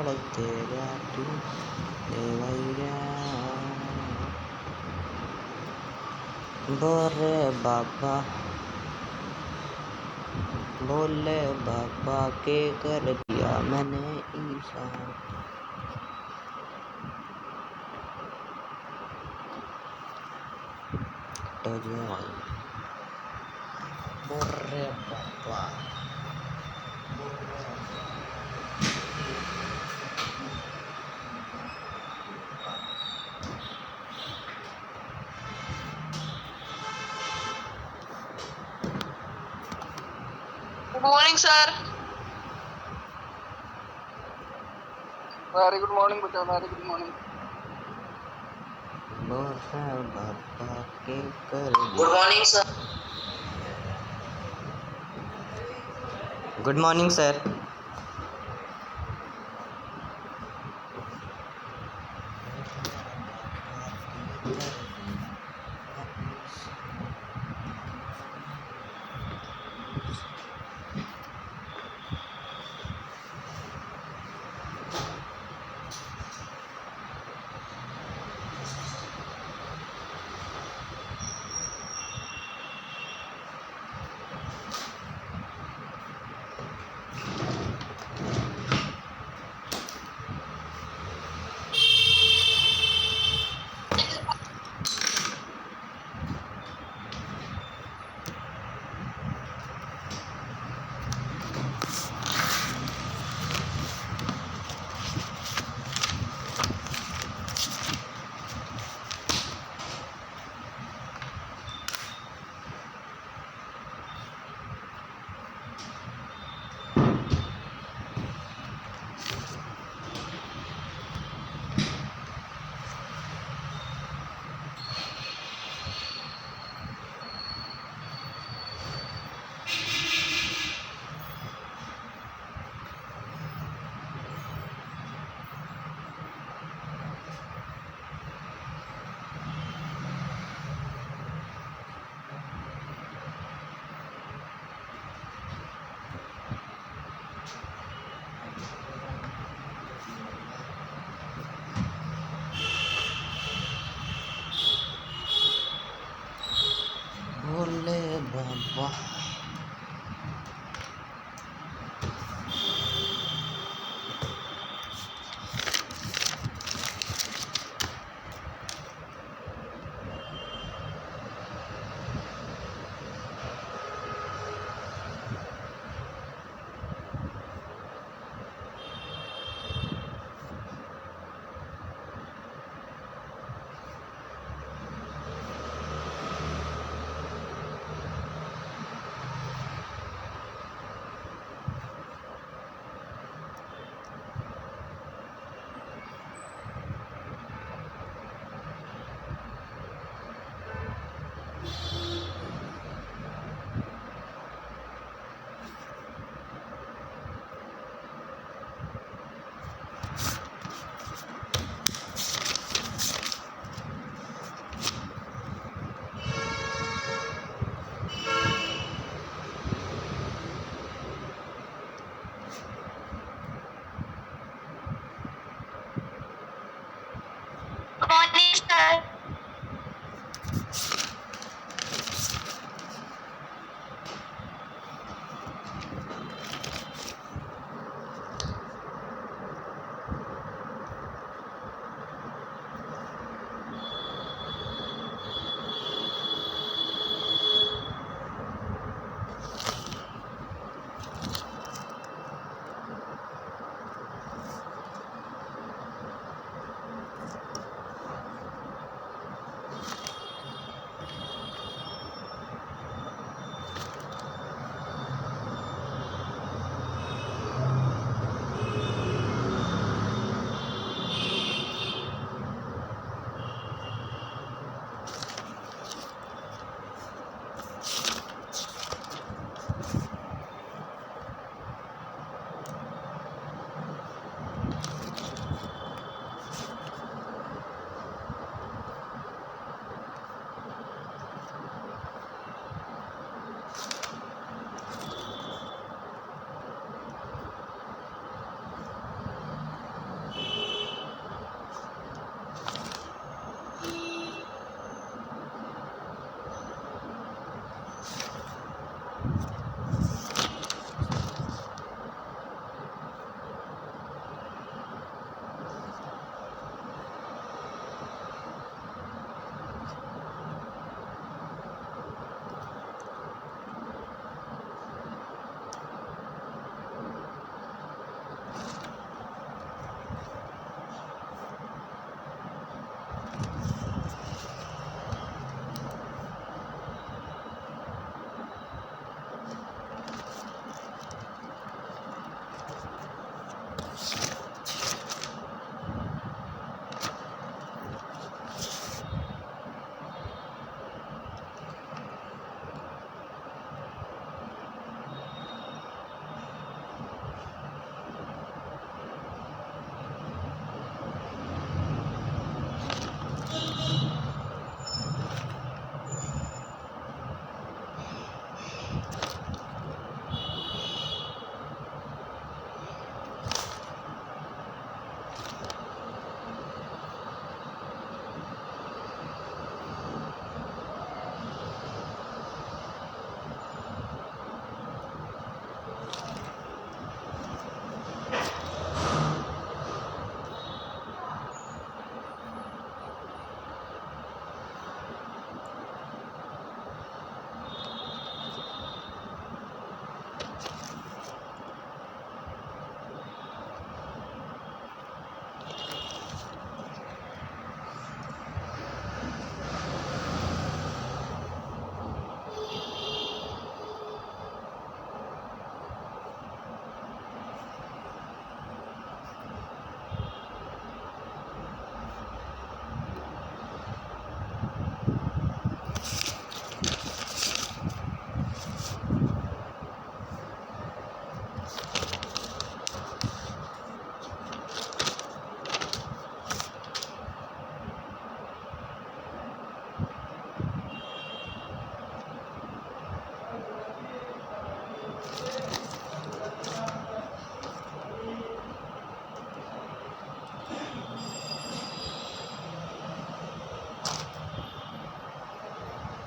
बढ़तेगा तू देवैया बोरे बाबा बोले बाबा के कर दिया मैंने इंसान तो जो बोरे बाबा Good morning, sir. Very good morning, beta. Very good morning. बोरे बाबा के कर Good morning, sir. Good morning sir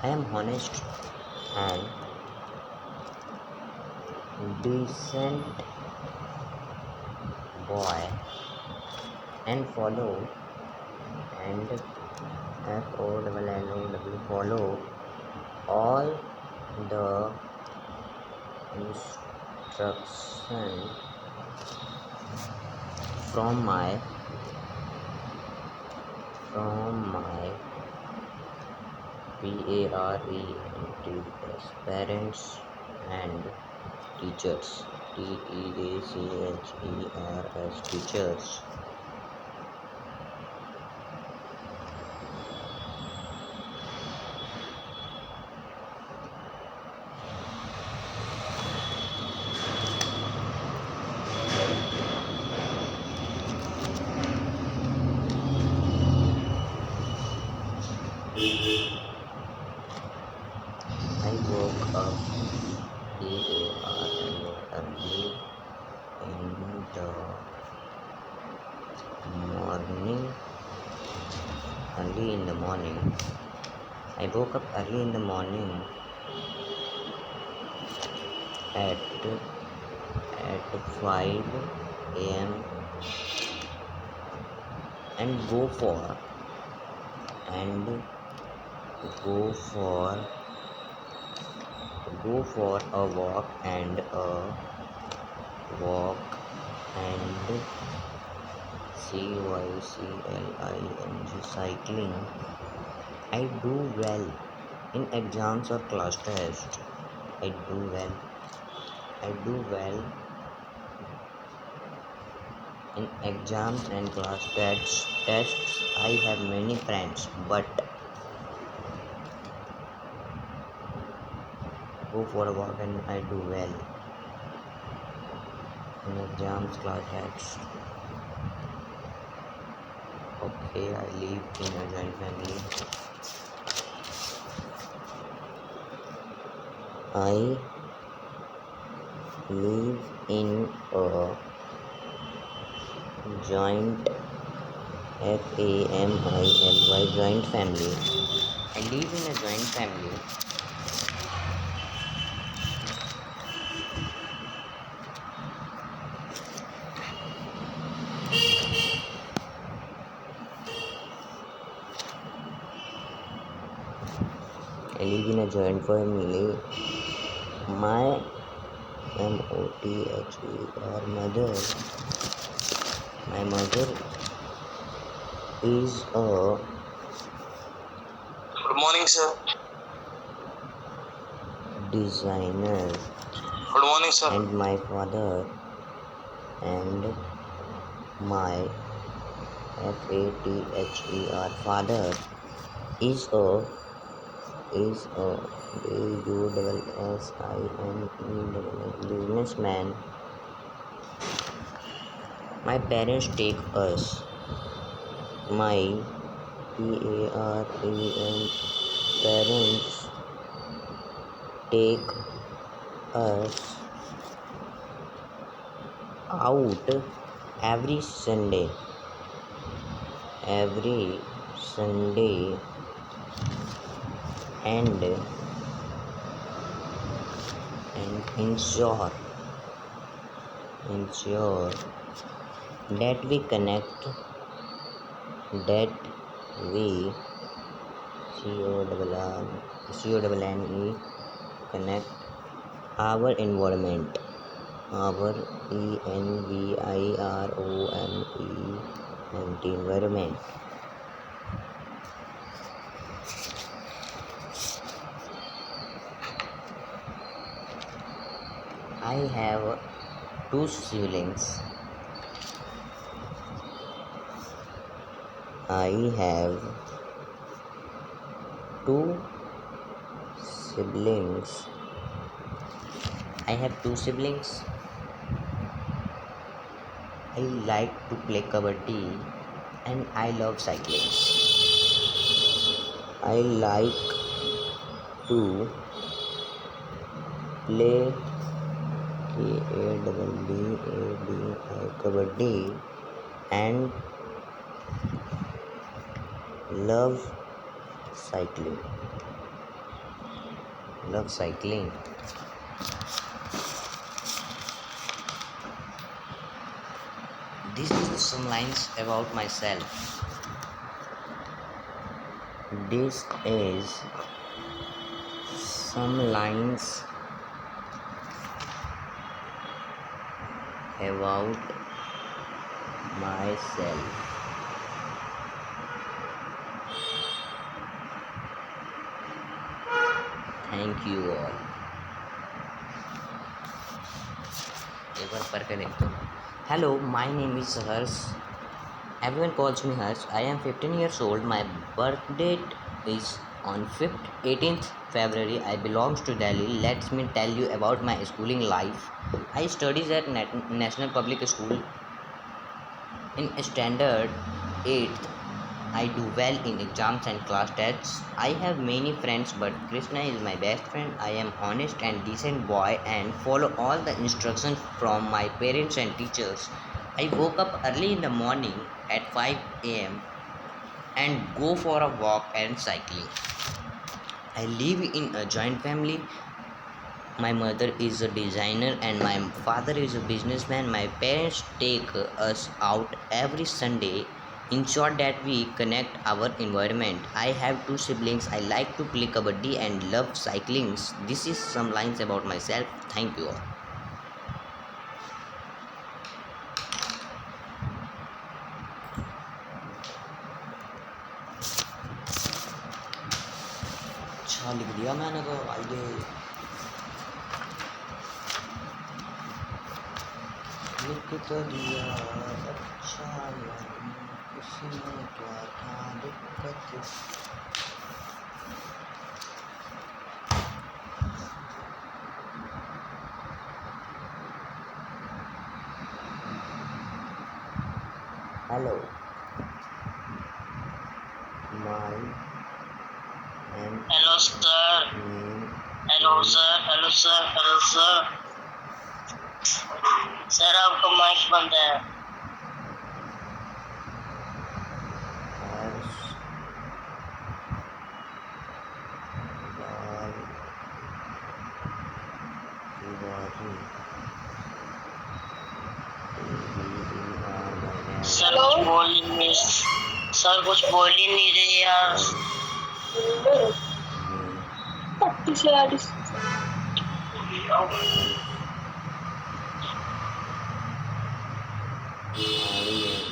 I am honest and decent boy and follow and follow all the instruction from my parents and teachers. TEACHERS teachers. I woke up early in the morning. Early in the morning. I woke up early in the morning at 5 a.m. and go for a walk and cycling. I do well in exams or class tests. I do well in exams and class tests. I have many friends, but go for a walk and I do well in exams, class tests. Okay, I live in a joint family. I live in a joint family. Joint family. I live in a joint family. I live in a joint family. My mother. My mother is a Good morning, sir. designer. Good morning, sir. And my father and my father is a businessman. My parents take us. My parents take us out every Sunday and ensure that we connect connect our environment, our environment. I have 2 siblings. I have 2 siblings. I like to play kabaddi and I love cycling. I like to play kabaddi and love cycling. love cycling. These are some lines about myself. This is some lines about myself. Thank you all. एक बार पढ़ के देखते हैं. Hello, my name is Harsh. Everyone calls me Harsh. I am 15 years old. My birth date is on 18th February. I belong to Delhi. Let me tell you about my schooling life. I studied at National Public School in standard 8th. I do well in exams and class tests. I have many friends, but Krishna is my best friend. I am honest and decent boy and follow all the instructions from my parents and teachers. I woke up early in the morning at 5 a.m. and go for a walk and cycling. I live in a joint family. My mother is a designer and my father is a businessman. My parents take us out every Sunday. Ensure that we connect our environment. I have two siblings. I like to play kabaddi and love cycling. This is some lines about myself. Thank you all. अच्छा लिख दिया मैंने तो. आइए लिख तो दिया. अच्छा इसमें क्या था दिक्कत. Hello, my and Hello sir. name Hello sir. Hello sir. Hello sir. Sir आपका माइक बंद है. Harsh Lal Tiwari. सर कुछ बोल ही नहीं. सर कुछ बोल ही नहीं रहे यार. I am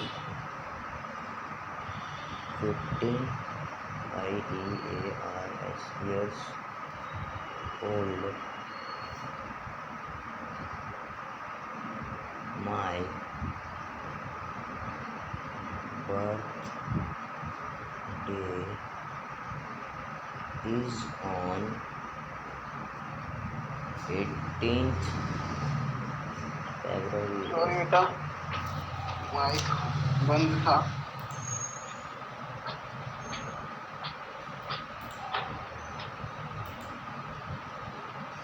15 years old. My birthday is on 18th February. Sorry बेटा, माइक बंद था.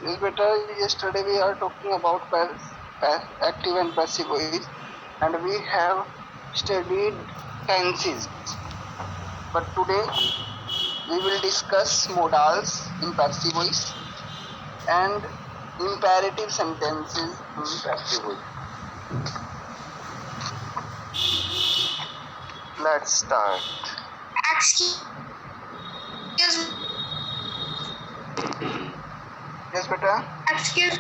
Yes, beta. Yesterday we are talking about active and passive voice, and we have studied tenses. But today we will discuss modals in passive voice and imperative sentences in passive voice. Let's start. Excuse Yes, beta. excuse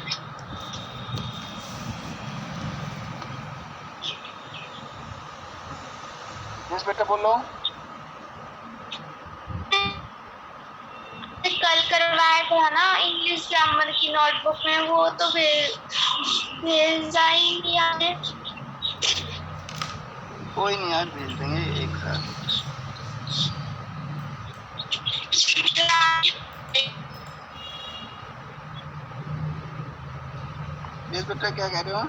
Yes, beta. बोलो. कल करवाया था ना English grammar की notebook में, वो तो भेजा ही नहीं आने. कोई नहीं यार, भेज देंगे एक साथ. यस बेटा, क्या कह रहे हो?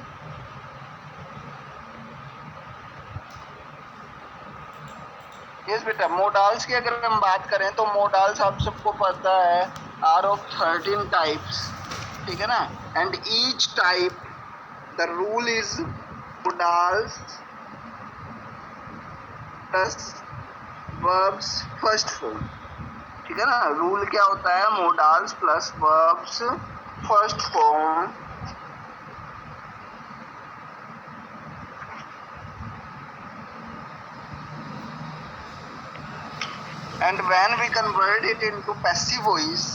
यस बेटा, मोडाल्स की अगर हम बात करें तो मोडाल्स आप सबको पता है आर ऑफ 13 टाइप्स. ठीक है ना? And each type the rule is modals plus verbs first form. ठीक ठीक है ना। रूल क्या होता है, modals plus verbs first form and when we convert it into passive voice,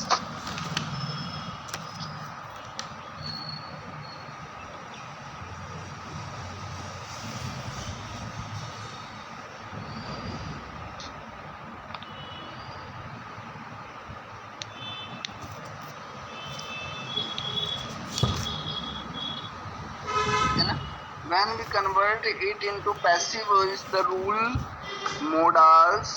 when we convert it into passive voice, the rule modals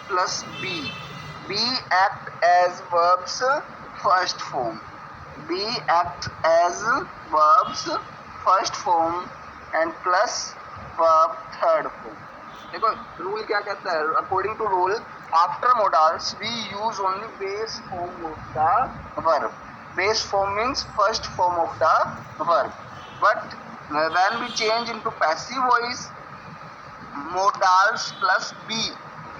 plus be act as verbs first form, be act as verbs first form and plus verb third form. देखो rule क्या कहता है, according to rule after modals we use only base form of the verb. Base form means first form of the verb, but when we change into passive voice, modals plus be,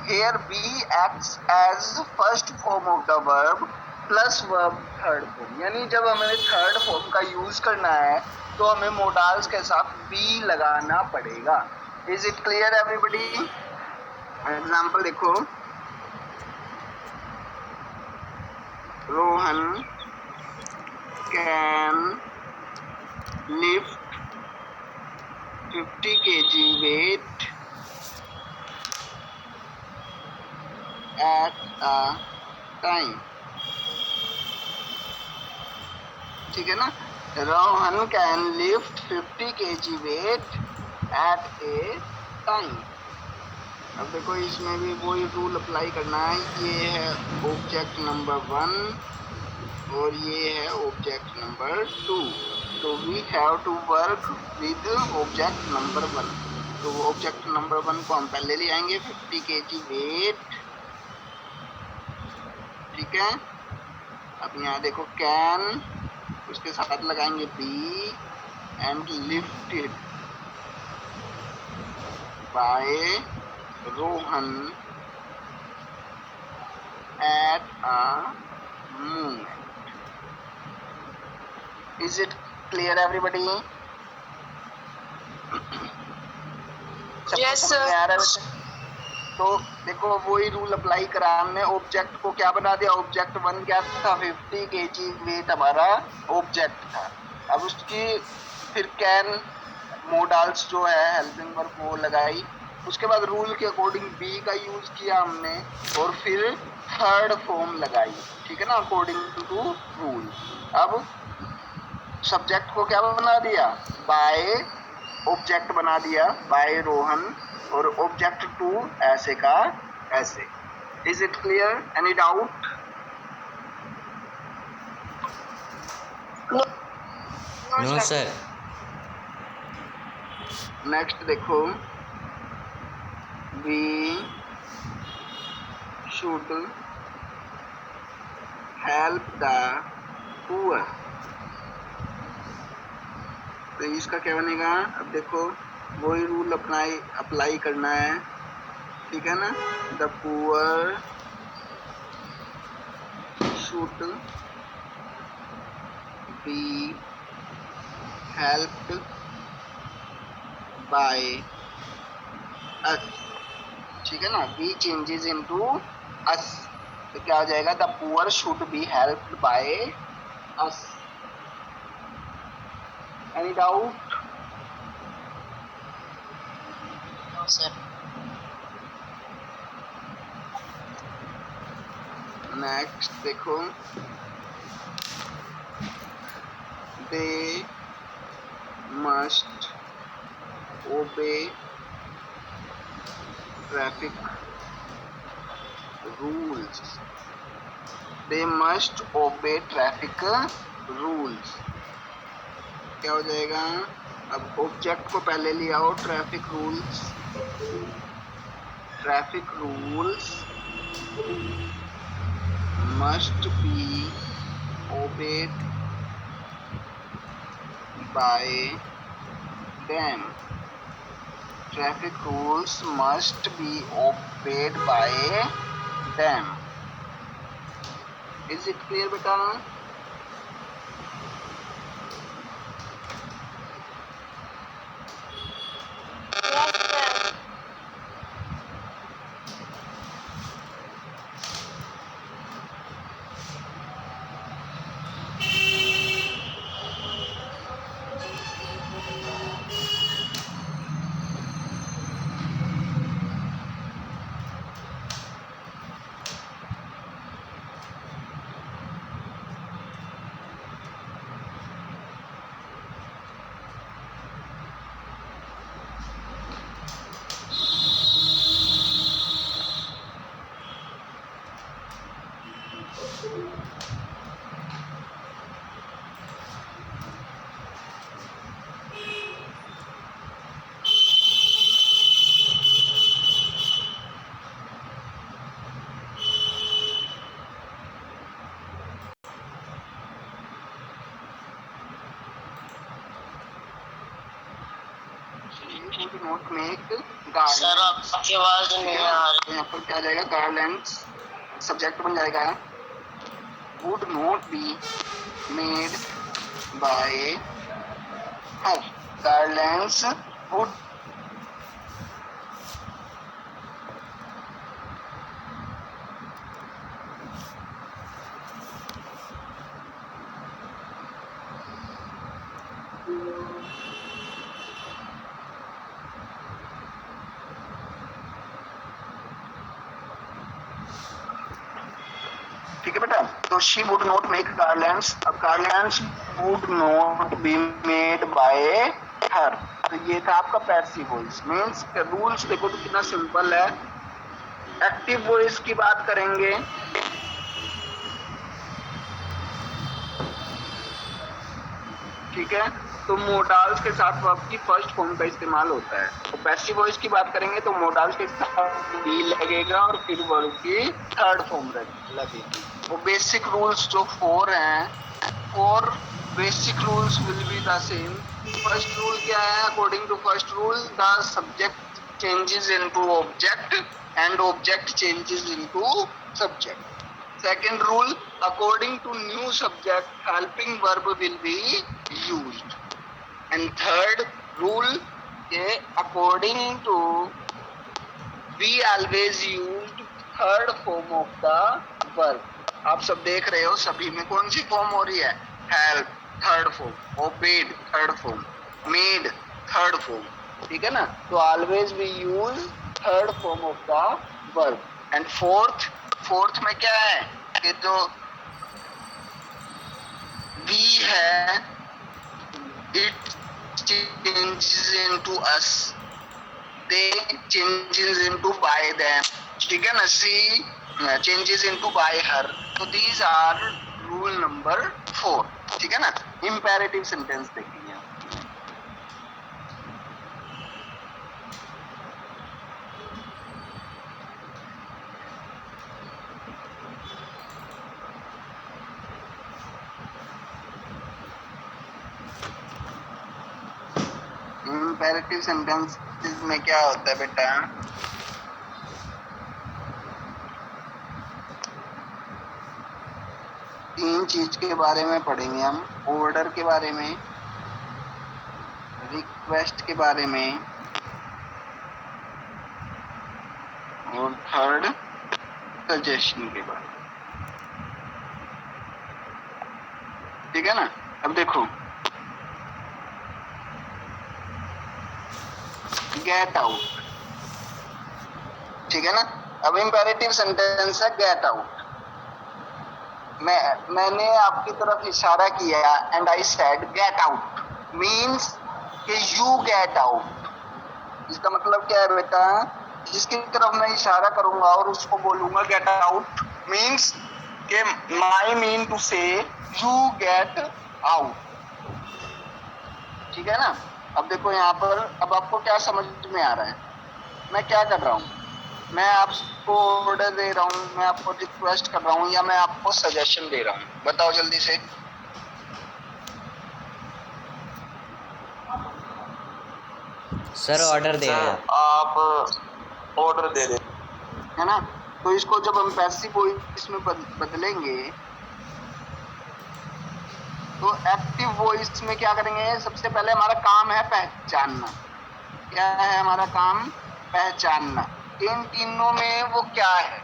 here be acts as first form of the verb plus verb third form. यानी जब हमें third form का use करना है तो हमें modals के साथ be लगाना पड़ेगा. Is it clear everybody? Example देखो, Rohan can lift 50 kg weight at a time. ठीक है ना, Rohan can lift 50 kg weight at a time. अब देखो इसमें भी वही रूल अप्लाई करना है. ये है ऑब्जेक्ट नंबर 1 और ये है ऑब्जेक्ट नंबर 2. तो we have to work with object number 1. तो ऑब्जेक्ट नंबर 1 को हम पहले ले आएंगे, 50 kg वेट. ठीक है, अब यहाँ देखो कैन, उसके साथ लगाएंगे be and lifted by Rohan at a movement. Is it clear everybody? Yes sir. तो देखो वही रूल अप्लाई करा हमने. ऑब्जेक्ट को क्या बना दिया, ऑब्जेक्ट 1 क्या था, 50 kg वेट हमारा ऑब्जेक्ट था. अब उसकी फिर कैन मोडाल्स जो है हेल्पिंग वर्ब वो लगाई. उसके बाद रूल के अकॉर्डिंग बी का यूज किया हमने और फिर थर्ड फॉर्म लगाई. ठीक है ना, अकॉर्डिंग टू रूल. अब सब्जेक्ट को क्या बना दिया, बाय ऑब्जेक्ट बना दिया बाय रोहन और ऑब्जेक्ट 2 ऐसे का ऐसे. Is it clear? Any doubt? No sir. Next देखो, we should help the poor. तो इसका क्या बनेगा, अब देखो वही रूल अप्लाई करना है. ठीक है ना, the poor should be helped by us. ठीक है ना, बी चेंजेस इनटू अस. तो क्या हो जाएगा, the poor should be helped by us. Any doubt? No sir. Next देखो, they must obey traffic rules. They must obey traffic rules. क्या हो जाएगा, अब ऑब्जेक्ट को पहले ले आओ, traffic rules. Traffic rules must be obeyed by them. Traffic rules must be obeyed by them. Is it clear, beta? Yes, sir. She would not make sir garlands. आपकी आवाज नहीं आ रही। तो यहाँ पर क्या आ जाएगा? garlands सब्जेक्ट बन जाएगा would not be made by her. garlands would ठीक है बेटा। तो she would not make garlands. अब garlands would not be made by her. तो ये था आपका पैसिव वॉइस। मीन्स रूल्स देखो तो कितना सिंपल है। एक्टिव वॉइस की बात करेंगे, ठीक है, तो मोडाल्स के साथ वर्ब की फर्स्ट फॉर्म का इस्तेमाल होता है। तो पैसिव वॉइस की बात करेंगे तो मोडाल्स के साथ बी लगेगा और फिर वर्ब की थर्ड फॉर्म लगेगी। वो बेसिक रूल्स जो 4 हैं, 4 basic rules will be the same. First rule क्या है? According to first rule the subject changes into object and object changes into subject. Second rule, according to new subject, helping verb will be used. And third rule, according to, we always used third form of the verb. आप सब देख रहे हो सभी में कौन सी form हो रही है? Help third form, obeyed third form, made third form, ठीक है ना? तो always we use third form of the verb. And fourth में क्या है कि जो वी है it changes into us, they changes into bye them, ठीक है ना? सी चेंजेस इनटू बाय हर। तो दीज आर रूल नंबर 4, ठीक है ना? इंपेरेटिव सेंटेंस देखिए। इंपेरेटिव सेंटेंस में क्या होता है बेटा? तीन चीज के बारे में पढ़ेंगे हम। ऑर्डर के बारे में, रिक्वेस्ट के बारे में, और थर्ड सजेशन के बारे में, ठीक है ना? अब देखो, गेट आउट, ठीक है ना? अब इंपेरेटिव सेंटेंस है गेट आउट। मैंने आपकी तरफ इशारा किया and I said get out, means कि यू गेट आउट। इसका मतलब क्या है बेटा? जिसकी तरफ मैं इशारा करूंगा और उसको बोलूंगा गेट आउट, मीन्स कि माई मीन टू से यू गेट आउट, ठीक है ना? अब देखो यहाँ पर, अब आपको क्या समझ में आ रहा है? मैं क्या कर रहा हूँ? मैं आपको ऑर्डर दे रहा हूँ, मैं आपको रिक्वेस्ट कर रहा हूँ, या मैं आपको सजेशन दे रहा हूँ? बताओ जल्दी से। सर ऑर्डर दे रहे हैं। आप ऑर्डर दे रहे है ना? तो इसको जब हम पैसिव वॉइस में बदलेंगे तो एक्टिव वॉइस में क्या करेंगे, सबसे पहले हमारा काम है पहचानना। क्या है हमारा काम? पहचानना। इन तीनों में वो क्या है,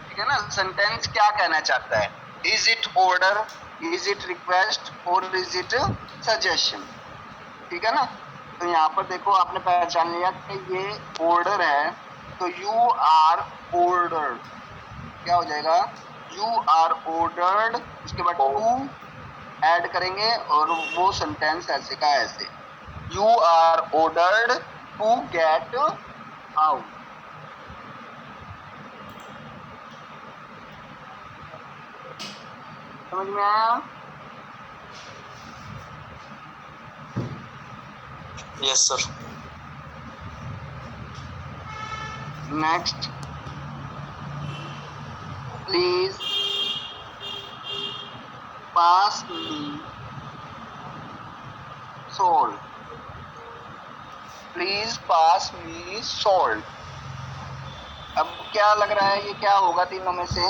ठीक है ना, सेंटेंस क्या कहना चाहता है, is it order, is it request और इज इट सजेशन, ठीक है ना। तो यहाँ पर देखो आपने पहचान लिया कि ये ऑर्डर है, तो यू आर ऑर्डर्ड, क्या हो जाएगा, यू आर ऑर्डर्ड, उसके बाद टू ऐड करेंगे और वो सेंटेंस ऐसे का ऐसे, you are ordered to get out. समझ में आया? Yes sir. Next, please pass me salt, please pass me salt। अब क्या लग रहा है, ये क्या होगा तीनों में से,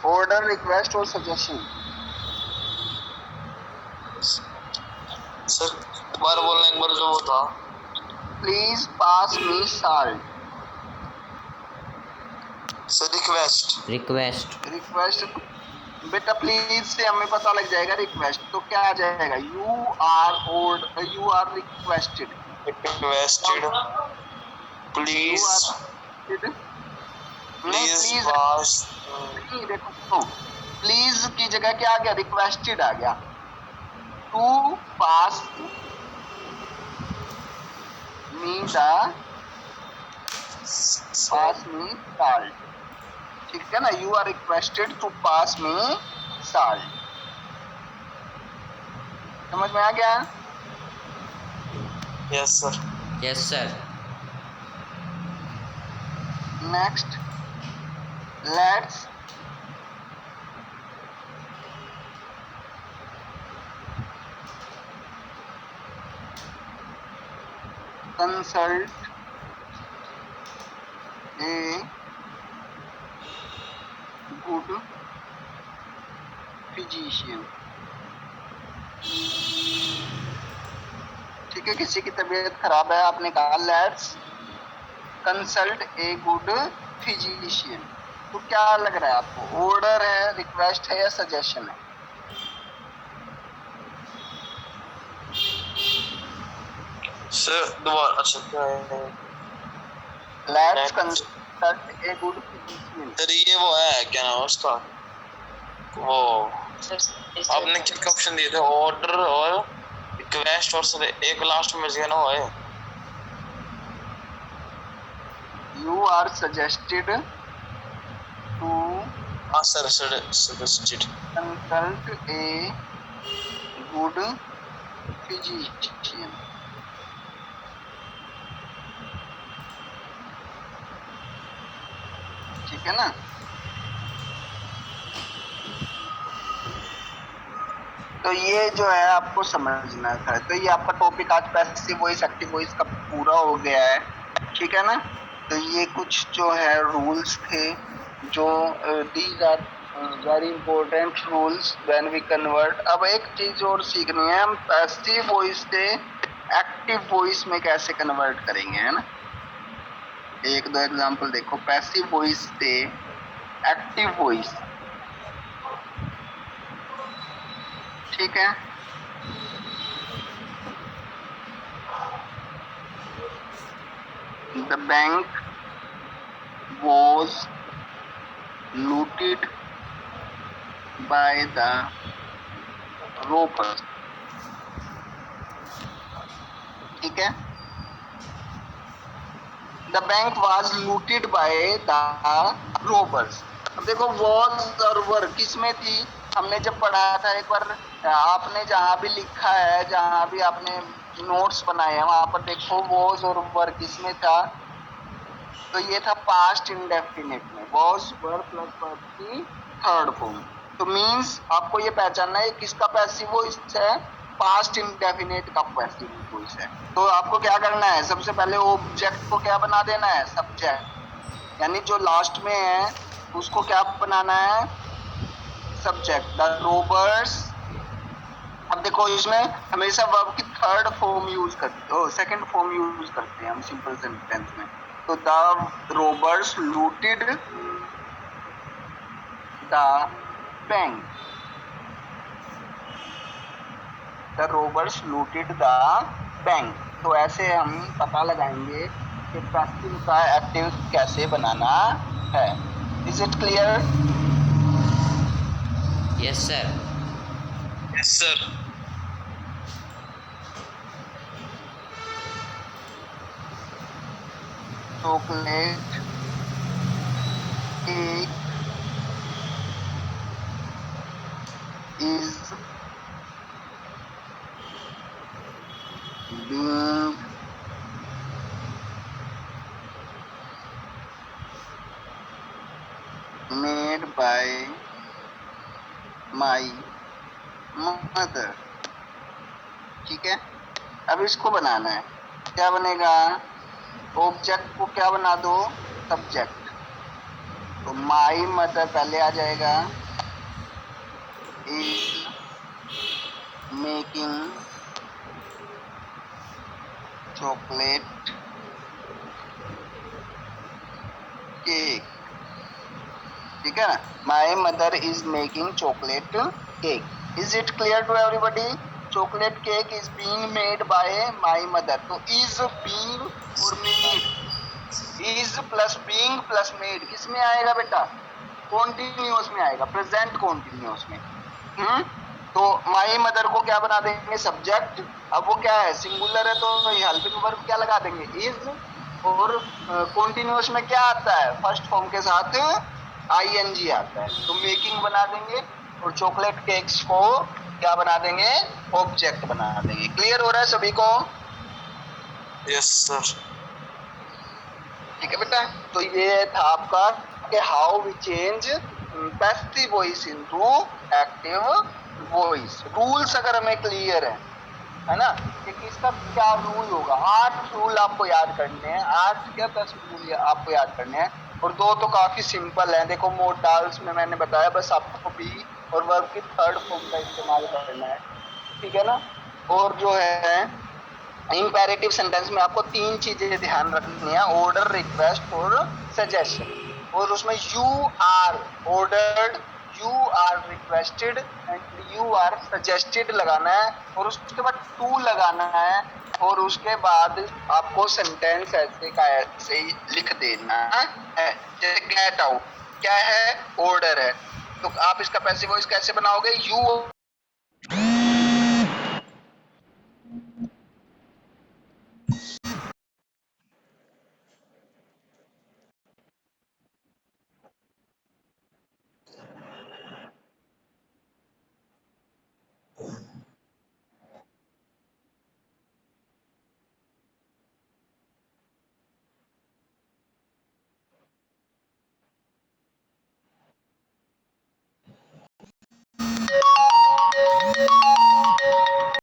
ऑर्डर, रिक्वेस्ट और सजेशन? सर दोबारा बोलना एक बार जो वो था। Please pass me salt। Sir request. Request बेटा, प्लीज से हमें पता लग जाएगा रिक्वेस्ट, तो क्या आ जाएगा, you are requested please please pass. देखो प्लीज की जगह क्या आ गया, रिक्वेस्टेड आ गया। टू पास मी salt, ठीक है ना, you are requested to pass me salt। समझ में आ गया? Yes sir. Next, let's consult a good physician। ठीक है, किसी की तबीयत खराब है, आपने कहा let's consult a good physician, तो क्या लग रहा है आपको, ऑर्डर है, रिक्वेस्ट है या सजेशन है? सर दोबारा, अच्छा क्या है, let's consult a good physician. Sir ये वो है क्या नाम है उसका, वो आपने कितने ऑप्शन दिए थे, ऑर्डर और रिक्वेस्ट और सर एक लास्ट में जो ना वो है, यू आर सजेस्टेड टू हाँ sir suggested consult a good physician. ठीक है ना। तो ये जो है आपको समझना था, तो ये आपका टॉपिक आज पैसिव वॉइस एक्टिव वॉइस का पूरा हो गया है, ठीक है ना। तो ये कुछ जो है रूल्स थे, जो these are very important rules when we convert. अब एक चीज और सीखनी है, हम पैसिव वॉइस से एक्टिव वॉइस में कैसे कन्वर्ट करेंगे, है ना। एक दो एग्जांपल देखो, पैसिव वॉइस से एक्टिव वॉइस, ठीक है। The bank was looted by the robbers, ठीक है। The bank was looted by the robbers। अब देखो was और were किस में थी, हमने जब पढ़ा था एक बार, आपने जहाँ भी लिखा है, जहाँ भी आपने नोट्स बनाए हैं, वहां पर देखो was और were किस में था, तो ये था पास्ट इंडेफिनिट में, was were प्लस verb की थर्ड फॉर्म। तो मींस आपको ये पहचानना है किसका पैसिव वॉइस है, पास्ट इंडेफिनिट का पैसिव वॉइस है। तो आपको क्या करना है, सबसे पहले ऑब्जेक्ट को क्या बना देना है, सब्जेक्ट, यानी जो लास्ट में है उसको क्या बनाना है, सब्जेक्ट। द रोबर्स, अब देखो इसमें हमेशा वर्ब की थर्ड फॉर्म यूज करते हो, सेकंड फॉर्म यूज करते हैं हम सिंपल सेंटेंस में। तो the robbers looted the bank, the robbers looted the bank. तो ऐसे हम पता लगाएंगे कि पैसिव का एक्टिव कैसे बनाना है। Is it clear? Yes sir. Yes sir. Chocolate cake is being made by my mother। ठीक है, अब इसको बनाना है, क्या बनेगा, ऑब्जेक्ट को क्या बना दो, सब्जेक्ट। तो माई मदर पहले आ जाएगा, is making chocolate cake। ठीक है ना, my mother is making chocolate cake. Is it clear to everybody? Chocolate cake is being made by my mother. तो इज बीइंग और made, is plus being plus made किस में आएगा बेटा, continuous में आएगा, प्रेजेंट कॉन्टिन्यूअस में। तो माई मदर को क्या बना देंगे, सब्जेक्ट। अब वो क्या है, सिंगुलर है, तो हेल्पिंग वर्ब क्या लगा देंगे, इज। और कॉन्टिन्यूअस में क्या आता है, फर्स्ट फॉर्म के साथ आईएनजी आता है, तो मेकिंग बना देंगे। और चॉकलेट केक्स को क्या बना देंगे, ऑब्जेक्ट बना देंगे। क्लियर हो रहा है सभी को? Yes sir. ठीक है बेटा, तो ये था आपका कि how we change passive voice into active voice. Rules अगर हमें क्लियर है ना, कि किसका क्या रूल होगा। 8 रूल आपको याद करने हैं, 8 क्या 10 रूल आपको याद करने हैं, और 2 तो काफी सिंपल है। देखो मोडाल्स में मैंने बताया, बस आपको बी और वर्ब की थर्ड फॉर्म का इस्तेमाल करना है, ठीक है ना। और जो है इंपेरेटिव सेंटेंस में आपको 3 चीजें ध्यान रखनी है, ऑर्डर, रिक्वेस्ट और सजेशन। और उसमें you are ordered, you are requested and you are suggested लगाना है, और उसके बाद टू लगाना है, और उसके बाद आपको सेंटेंस ऐसे का ऐसे ही लिख देना है। जैसे गेट आउट क्या है, ऑर्डर है, तो आप इसका पैसिव वॉइस कैसे बनाओगे, यू